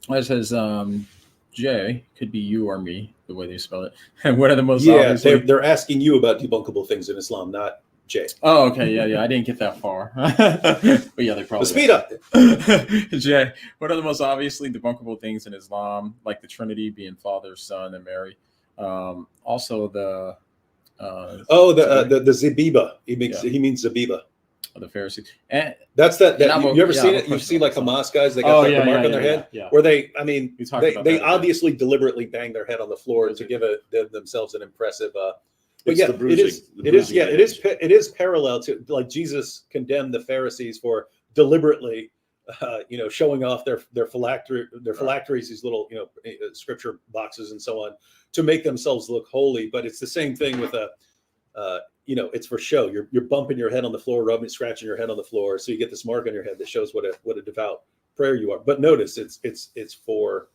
It says J could be you or me, the way they spell it. And what are the most Yeah, obviously? they're asking you about debunkable things in Islam, not Jay. Oh, okay, yeah. I didn't get that far, but yeah, they probably. But speed up. Jay, what are the most obviously debunkable things in Islam, like the Trinity being Father, Son, and Mary? Also the. The Zabiba. He means Zabiba. The Pharisees. And that's that. You ever seen it? You see like Hamas guys, they got the mark on their head, where they obviously deliberately bang their head on the floor to give themselves an impressive. But yeah, it is parallel to, like, Jesus condemned the Pharisees for deliberately, showing off their phylacteries, these little, scripture boxes and so on, to make themselves look holy. But it's the same thing with it's for show. You're bumping your head on the floor, scratching your head on the floor, so you get this mark on your head that shows what a devout prayer you are. But notice it's for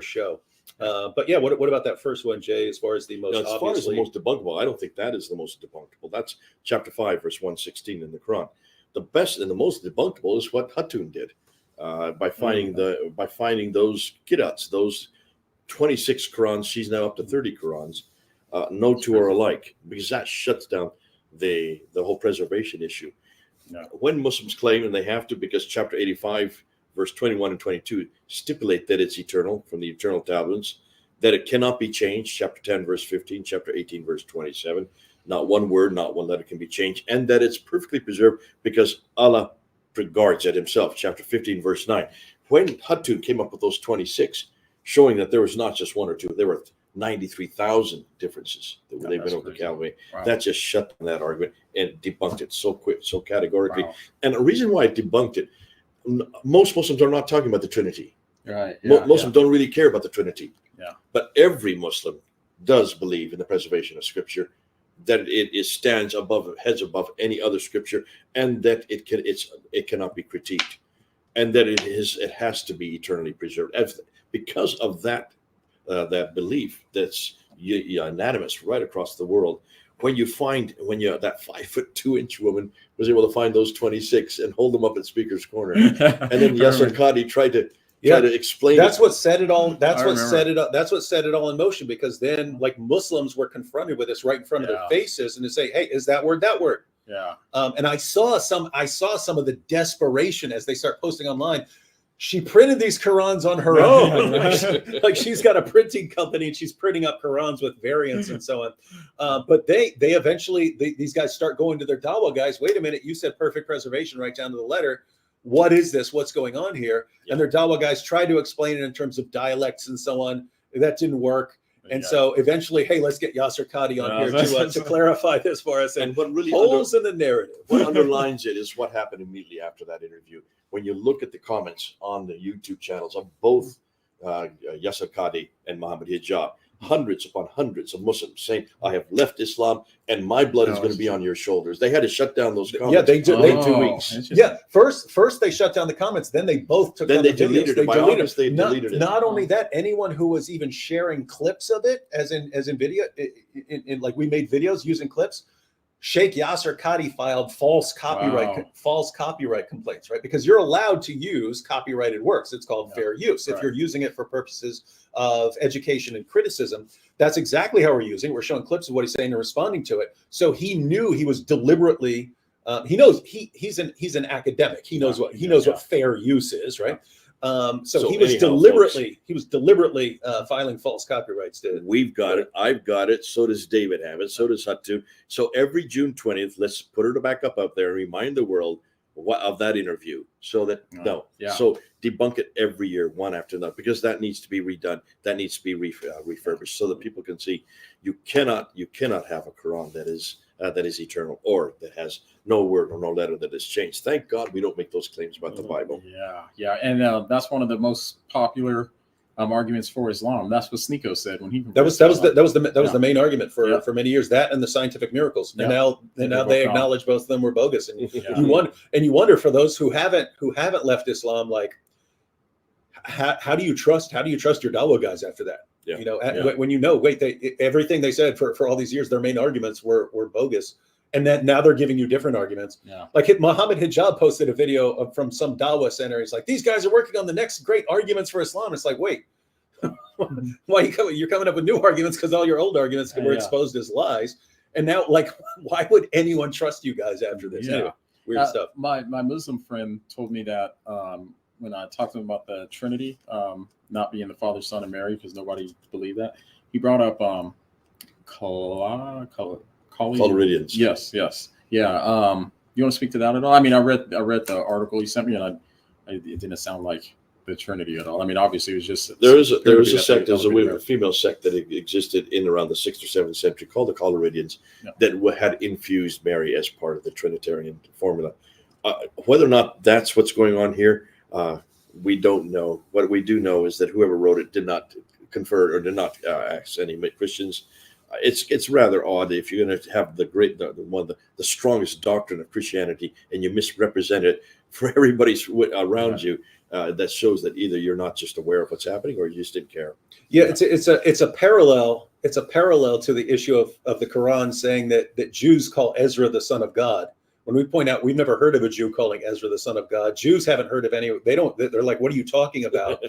show. But yeah, what about that first one, Jay? As far as the most as far as the most debunkable, I don't think that is the most debunkable. That's chapter 5, verse 116 in the Quran. The best and the most debunkable is what Hatun did by finding those qirats, those 26 Qurans. She's now up to 30 Qurans. No two are alike, because that shuts down the whole preservation issue. No. When Muslims claim, and they have to, because chapter 85, verse 21 and 22 stipulate that it's eternal from the eternal tablets, that it cannot be changed. Chapter 10, verse 15, chapter 18, verse 27, not one word, not one letter can be changed, and that it's perfectly preserved because Allah regards it himself. Chapter 15, verse 9. When Hatun came up with those 26, showing that there was not just one or two, there were 93,000 differences that they've been able to calculate. Wow. That just shut down that argument and debunked it so quick, so categorically. Wow. And the reason why it debunked it, most Muslims are not talking about the Trinity. Right. Muslims don't really care about the Trinity. Yeah. But every Muslim does believe in the preservation of Scripture, that it stands heads above any other Scripture, and that it cannot be critiqued, and that it has to be eternally preserved. Because of that belief that's unanimous right across the world. When that 5'2" woman was able to find those 26 and hold them up at Speaker's Corner, and then Yasser Qadi tried to explain. That's what set it all. That's what set it all in motion. Because then, like, Muslims were confronted with this right in front of their faces, and to say, "Hey, is that word that word?" Yeah. And I saw some of the desperation as they start posting online. She printed these Qurans on her own. like she's got a printing company and she's printing up Qurans with variants and so on. But they eventually, these guys start going to their Dawah guys. Wait a minute, you said perfect preservation right down to the letter. What is this? What's going on here? Yeah. And their Dawah guys tried to explain it in terms of dialects and so on. That didn't work. And so eventually, hey, let's get Yasser Qadi on here to clarify this for us. And what really holes in the narrative. What underlines it is what happened immediately after that interview. When you look at the comments on the YouTube channels of both Yasser Qadi and Muhammad Hijab, hundreds upon hundreds of Muslims saying, "I have left Islam and my blood is going to be on your shoulders." They had to shut down those comments. Yeah, they did. 2 weeks. Yeah, first they shut down the comments. Then they both took. Then they deleted it. By August, they deleted it. Not only that, anyone who was even sharing clips of it, as in video, in like we made videos using clips. Sheikh Yasser Qadi filed false copyright complaints, right? Because you're allowed to use copyrighted works. It's called fair use. If you're using it for purposes of education and criticism, that's exactly how we're using it. We're showing clips of what he's saying and responding to it. So he knew he was deliberately. He knows he's an academic. He knows what fair use is, right? So he was deliberately filing false copyrights. We've got it. I've got it. So does David have it. So does Hatun. So every June 20th, let's put her back up there and remind the world of that interview. So that so debunk it every year, one after another, because that needs to be redone. That needs to be refurbished so that people can see you cannot have a Quran that is eternal, or that has no word or no letter that has changed. Thank God we don't make those claims about the Bible. Yeah, and that's one of the most popular arguments for Islam. That's what Sneeko said when he. That was the main argument for many years. That and the scientific miracles. And now they acknowledge both of them were bogus. And you wonder for those who haven't left Islam, like how do you trust your Dawah guys after that? Yeah. When everything they said for all these years, their main arguments were bogus. And then now they're giving you different arguments. Yeah. Like Mohammed Hijab posted a video from some Dawah center. He's like, these guys are working on the next great arguments for Islam. It's like, wait, why you're coming up with new arguments because all your old arguments were exposed as lies. And now, like, why would anyone trust you guys after this? Yeah. Anyway, weird stuff. My Muslim friend told me that when I talked to him about the Trinity not being the Father, Son, and Mary, because nobody believed that, he brought up Coloridians. Yes. Yeah. You want to speak to that at all? I mean, I read the article you sent me, and it didn't sound like the Trinity at all. I mean, obviously, it was just there is a sect, there's a female sect that existed in around the 6th or 7th century called the Coloridians that had infused Mary as part of the Trinitarian formula. Whether or not that's what's going on here, we don't know. What we do know is that whoever wrote it did not confer or did not ask any Christians. It's rather odd if you're going to have the strongest doctrine of Christianity and you misrepresent it for everybody around you. That shows that either you're not just aware of what's happening or you just didn't care. Yeah, it's a parallel. It's a parallel to the issue of the Quran saying that Jews call Ezra the son of God. When we point out we've never heard of a Jew calling Ezra the son of God, Jews haven't heard of any. They're like, what are you talking about?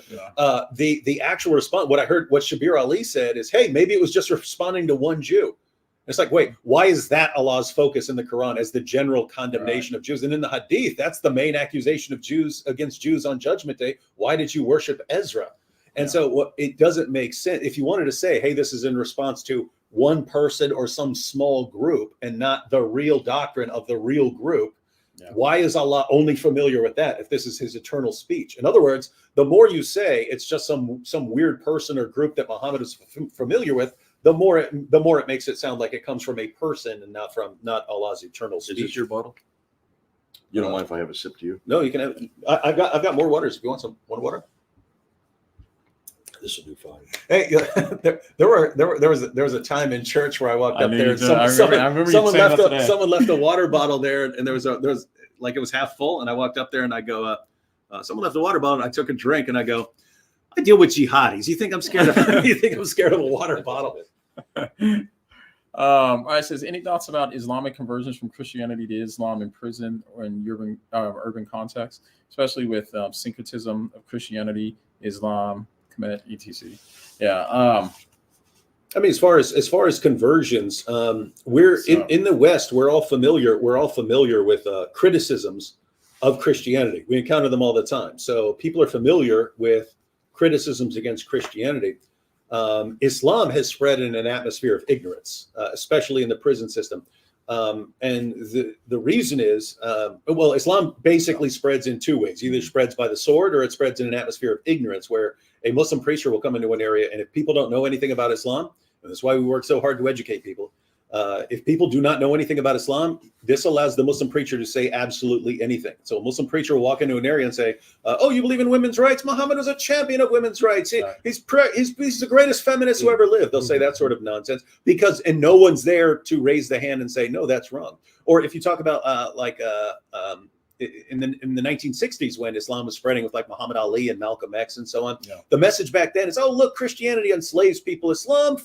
The actual response, what Shabir Ali said is, hey, maybe it was just responding to one Jew. It's like, wait, why is that Allah's focus in the Quran as the general condemnation of Jews? And in the Hadith, that's the main accusation of Jews against Jews on Judgment Day. Why did you worship Ezra? And so it doesn't make sense. If you wanted to say, hey, this is in response to one person or some small group and not the real doctrine of the real group, why is Allah only familiar with that if this is his eternal speech? In other words, the more you say it's just some weird person or group that Muhammad is familiar with, the more it makes it sound like it comes from a person and not Allah's eternal speech. Is this your bottle? You don't mind if I have a sip to you? No, you can have. I've got more waters if you want some. Want water? This will do fine. Hey, there was a time in church where I walked up there and someone left a water bottle there, and there was like it was half full, and I walked up there and I go, someone left a water bottle, and I took a drink, and I go, I deal with jihadis. You think I'm scared of a water bottle? All right, it says, any thoughts about Islamic conversions from Christianity to Islam in prison or in urban context, especially with syncretism of Christianity, Islam, etc. Yeah. I mean, as far as conversions, we're in the West. We're all familiar with criticisms of Christianity. We encounter them all the time. So people are familiar with criticisms against Christianity. Islam has spread in an atmosphere of ignorance, especially in the prison system. And the reason is, Islam basically spreads in two ways. Either spreads by the sword or it spreads in an atmosphere of ignorance, where a Muslim preacher will come into an area, and if people don't know anything about Islam, and that's why we work so hard to educate people, if people do not know anything about Islam, this allows the Muslim preacher to say absolutely anything. So a Muslim preacher will walk into an area and say, oh, you believe in women's rights? Muhammad was a champion of women's rights. He's the greatest feminist who ever lived. They'll say that sort of nonsense and no one's there to raise the hand and say, no, that's wrong. Or if you talk about in the 1960s, when Islam was spreading with like Muhammad Ali and Malcolm X and so on, the message back then is, oh, look, Christianity enslaves people. Islam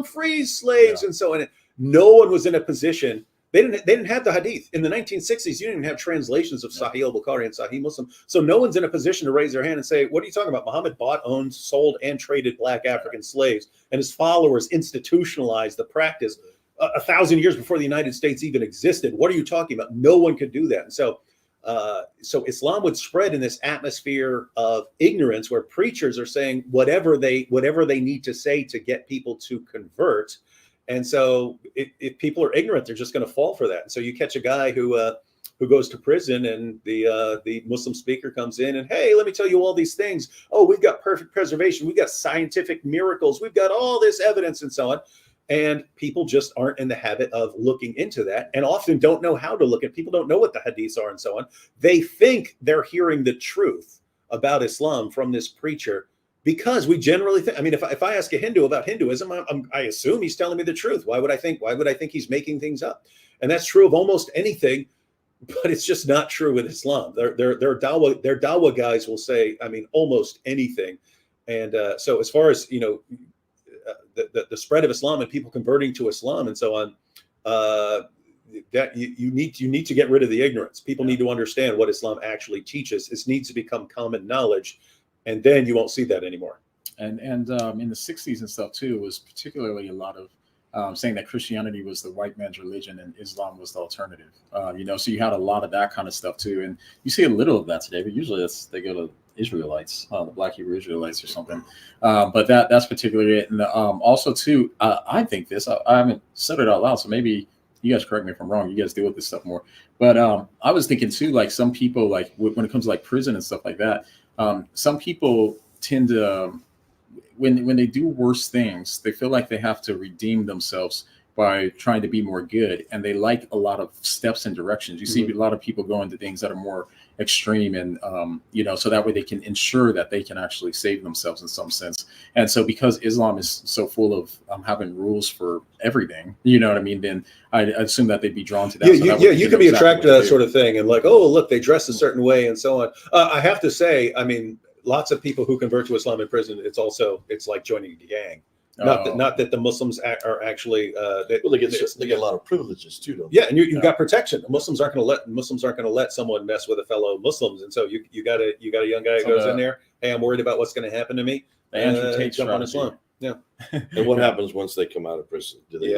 frees slaves and so on. No one was in a position. They didn't have the hadith in the 1960s. You didn't even have translations of Sahih al-Bukhari and Sahih Muslim. So no one's in a position to raise their hand and say, what are you talking about? Muhammad bought, owned, sold, and traded black African slaves, and his followers institutionalized the practice 1,000 years before the United States even existed. What are you talking about? No one could do that. And so Islam would spread in this atmosphere of ignorance, where preachers are saying whatever they need to say to get people to convert. And so if people are ignorant, they're just going to fall for that. And so you catch a guy who goes to prison, and the Muslim speaker comes in and, hey, let me tell you all these things. Oh, we've got perfect preservation. We've got scientific miracles. We've got all this evidence and so on. And people just aren't in the habit of looking into that, and often don't know how to look at. People don't know what the hadiths are and so on. They think they're hearing the truth about Islam from this preacher, because we generally think, I mean, if I ask a Hindu about Hinduism, I assume he's telling me the truth. Why would I think he's making things up? And that's true of almost anything, but it's just not true with Islam. Their Dawah guys will say, I mean, almost anything. And so as far as, the spread of Islam and people converting to Islam and so on, that you need to get rid of the ignorance. People need to understand what Islam actually teaches. It needs to become common knowledge, and then you won't see that anymore. And in the 60s and stuff too, it was particularly a lot of saying that Christianity was the white man's religion and Islam was the alternative. So you had a lot of that kind of stuff too, and you see a little of that today, but usually they go to Israelites, the Black Hebrew Israelites or something. But that's particularly it. And also too, I think this. I haven't said it out loud, so maybe you guys correct me if I'm wrong. You guys deal with this stuff more. But I was thinking too, like some people, like when it comes to like prison and stuff like that, some people tend to, when they do worse things, they feel like they have to redeem themselves by trying to be more good, and they like a lot of steps and directions. You see a lot of people go into things that are more extreme, and so that way they can ensure that they can actually save themselves in some sense. And so because Islam is so full of having rules for everything, you know what I mean, then I assume that they'd be drawn to that. You can be attracted to that sort of thing, and like, oh, look, they dress a certain way and so on. I have to say, I mean, lots of people who convert to Islam in prison, it's like joining a gang. Not that the Muslims are actually they get a lot of privileges too, don't they? Yeah, and you've got protection. Muslims aren't going to let someone mess with a fellow Muslims, and so you got a young guy who goes in there. Hey, I'm worried about what's going to happen to me. Jump on Islam. Yeah. And what happens once they come out of prison? Do they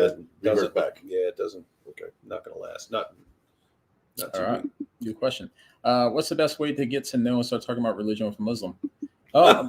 revert back? Yeah, it doesn't. Okay, not going to last. Not all right. Good question. What's the best way to get to know and start talking about religion with a Muslim? Oh.